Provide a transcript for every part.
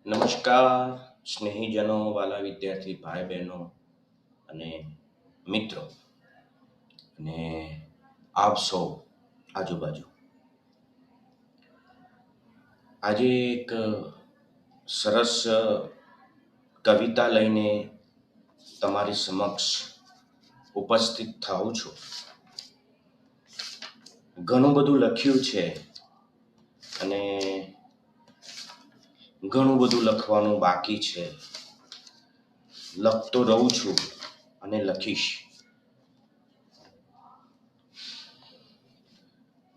નમસ્કાર સ્નેહીજનો, વાલા વિદ્યાર્થી ભાઈ બહેનો અને મિત્રો અને આપ સૌ આજુબાજુ. આજે એક સરસ કવિતા લઈને તમારી સમક્ષ ઉપસ્થિત થાઉં છું. ઘણું બધું લખ્યું છે અને ઘણું બધું લખવાનું બાકી છે. લખતો રહું છું અને લખીશ.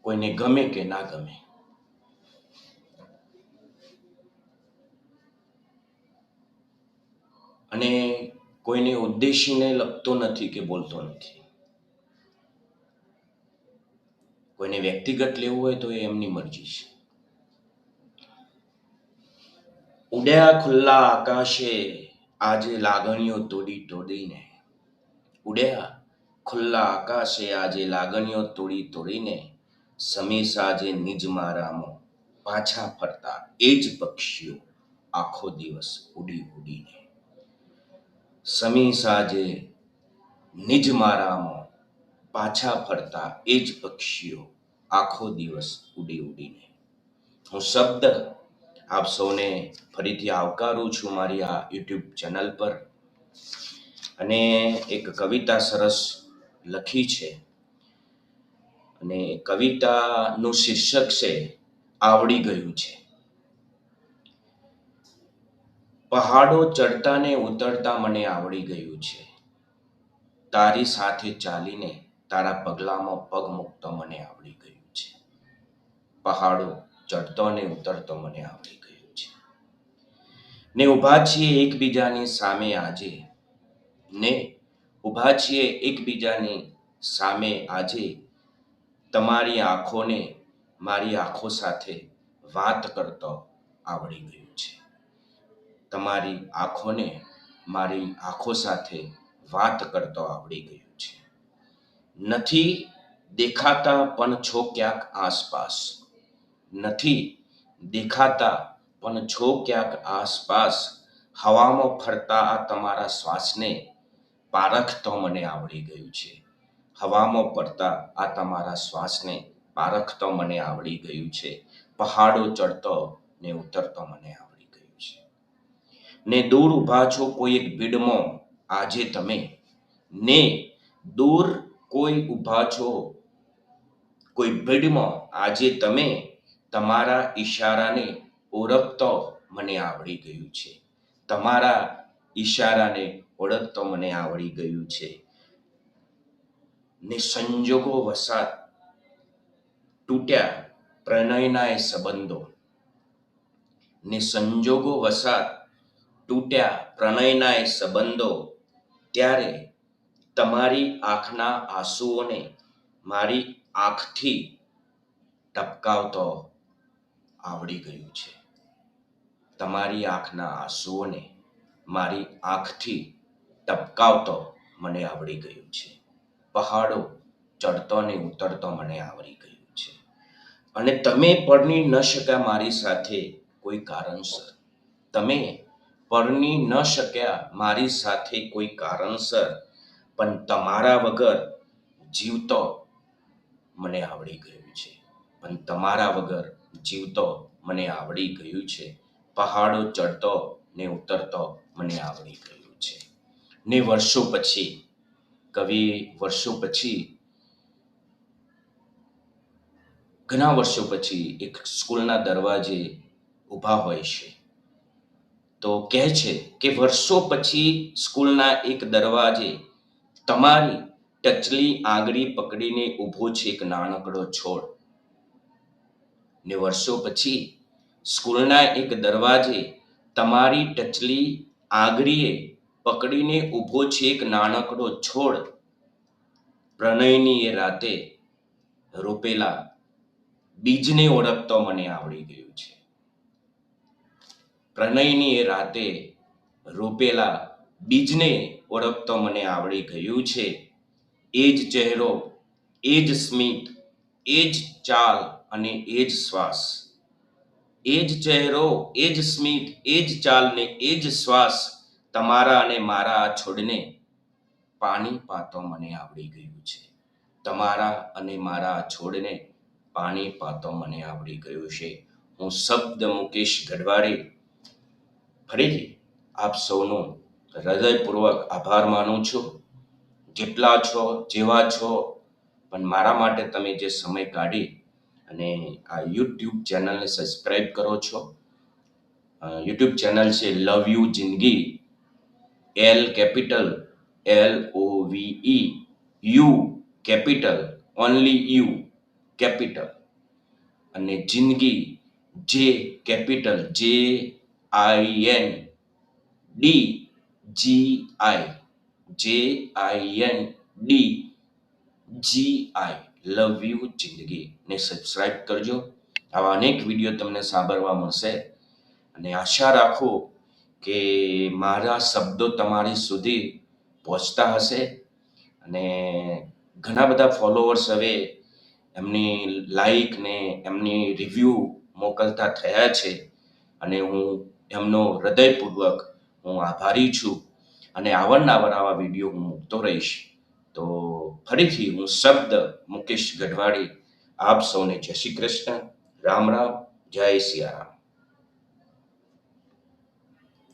કોઈને ગમે કે ના ગમે, અને કોઈને ઉદ્દેશીને લખતો નથી કે બોલતો નથી. કોઈને વ્યક્તિગત લેવું હોય તો એ એમની મરજી છે. ઉડ્યા ખુલ્લા આકાશે આજે લાગણીઓ તોડી તોડીને, ઉડ્યા ખુલ્લા આકાશે આજે લાગણીઓ તોડી તોડીને, સમી સાજે નિજ મારામાં પાછા ફરતા એ જ પક્ષીઓ આખો દિવસ ઉડી ઉડીને. સમી સાજે નિજ મારામાં પાછા ફરતા એ જ પક્ષીઓ આખો દિવસ ઉડી ઉડીને. હું શબ્દ આપ સૌને ફરીથી આવકારું છું મારી આ યુટ્યુબ ચેનલ પર. અને એક કવિતા સરસ લખી છે અને કવિતાનું શીર્ષક છે આવડી ગયું છે. પહાડો ચડતા ને ઉતરતા મને આવડી ગયું છે. તારી સાથે ચાલીને તારા પગલામાં પગ મૂકતો મને આવડી ગયું છે. પહાડો ચડતો ને ઉતરતો મને આવડી ગયું છે. ને ઊભા છીએ એકબીજાની સામે આજે, ને ઊભા છીએ એકબીજાની સામે આજે. તમારી આંખોને મારી આંખો સાથે વાત કરતો આવડી ગયું છે. તમારી આંખોને મારી આંખો સાથે વાત કરતો આવડી ગયું છે. નથી દેખાતા પણ છો ક્યાંક આસપાસ, નથી દેખાતા પણ છો ક્યાંક આસપાસ. હવામાં ફરતા આ તમારા શ્વાસને પારખતો મને આવડી ગયું છે. હવામાં ફરતા આ તમારા શ્વાસને પારખતો મને આવડી ગયું છે. પહાડો ચડતો ને ઉતરતો મને આવડી ગયું છે. ને દૂર ઊભા છો કોઈ એક ભીડમાં આજે તમે, ને દૂર કોઈ ઊભા છો કોઈ ભીડમાં આજે તમે. તમારા ઈશારાને ઓળખતો મને આવડી ગયું છે. તમારા ઈશારાને ઓળખતો મને આવડી ગયું છે. ને સંજોગો વસાત તૂટ્યા પ્રણયના એ સંબંધો, ને સંજોગો વસાત તૂટ્યા પ્રણયના એ સંબંધો. ત્યારે તમારી આંખના આંસુઓને મારી આંખથી ટપકાવતો આવડી ગયું છે. તમારી આંખના આંસુઓને મારી આંખથી ટપકાવતો મને આવડી ગયું છે. પહાડો ચડતો ને ઉતરતો મને આવડી ગયું છે. અને તમે પરણી ન શક્યા મારી સાથે કોઈ કારણસર, તમે પરણી ન શક્યા મારી સાથે કોઈ કારણસર, પણ તમારા વગર જીવતો મને આવડી ગયું છે. પણ તમારા વગર જીવતો મને આવડી ગયું છે. પહાડો ચડતો ને ઉતરતો મને આવડી ગયું છે. ને વર્ષો પછી, કવિ વર્ષો પછી, ઘણા વર્ષો પછી એક સ્કૂલના દરવાજે ઊભા હોય છે તો કહે છે કે વર્ષો પછી સ્કૂલના એક દરવાજે તમારી ટચલી આંગળી પકડીને ઊભો છે એક નાનકડો છોડ. ને વર્ષો પછી સ્કૂલના એક દરવાજે તમારી ટચલી આંગળીએ પકડીને ઊભો છે એક નાનકડો છોડ. પ્રણયની એ રાતે રોપેલા બીજને ઓળખતો મને આવડી ગયું છે. પ્રણયની એ રાતે રોપેલા બીજને ઓળખતો મને આવડી ગયું છે. એ જ ચહેરો, એ જ સ્મિત, એ જ ચાલ અને એ જ શ્વાસ, એ જ ચહેરો, એ જ સ્મિત, એ જ ચાલ ને એ જ શ્વાસ, તમારા અને મારા આ છોડને પાણી પાતો મને આવડી ગયું છે. તમારા અને મારા આ છોડને પાણી પાતો મને આવડી ગયું છે. હું શબ્દ મુકેશ ગઢવાડી ફરીથી આપ સૌનો હૃદયપૂર્વક આભાર માનું છું. જેટલા છો, જેવા છો, પણ મારા માટે તમે જે સમય કાઢી અને આ યુટ્યુબ ચેનલને સબસ્ક્રાઈબ કરો છો. યુટ્યુબ ચેનલ છે લવ યુ જિંદગી, L capital, LOVE, you capital, only you capital, અને જિંદગી JINDGI, લવ યુ જિંદગી ને સબસ્ક્રાઇબ કરજો. આવા અનેક વિડીયો તમને સાંભળવા મળશે અને આશા રાખું કે મારા શબ્દો તમારી સુધી પહોંચતા હશે. અને ઘણા બધા ફોલોવર્સ હવે એમની લાઈક ને એમની રિવ્યૂ મોકલતા થયા છે અને હું એમનો હૃદયપૂર્વક હું આભારી છું. અને અવારનવાર આવા વિડીયો હું મૂકતો રહીશ. તો ફરીથી હું શબ્દ મુકેશ ગઢવાડી આપ સૌને જય શ્રી કૃષ્ણ, રામ રામ, જય સિયારામ.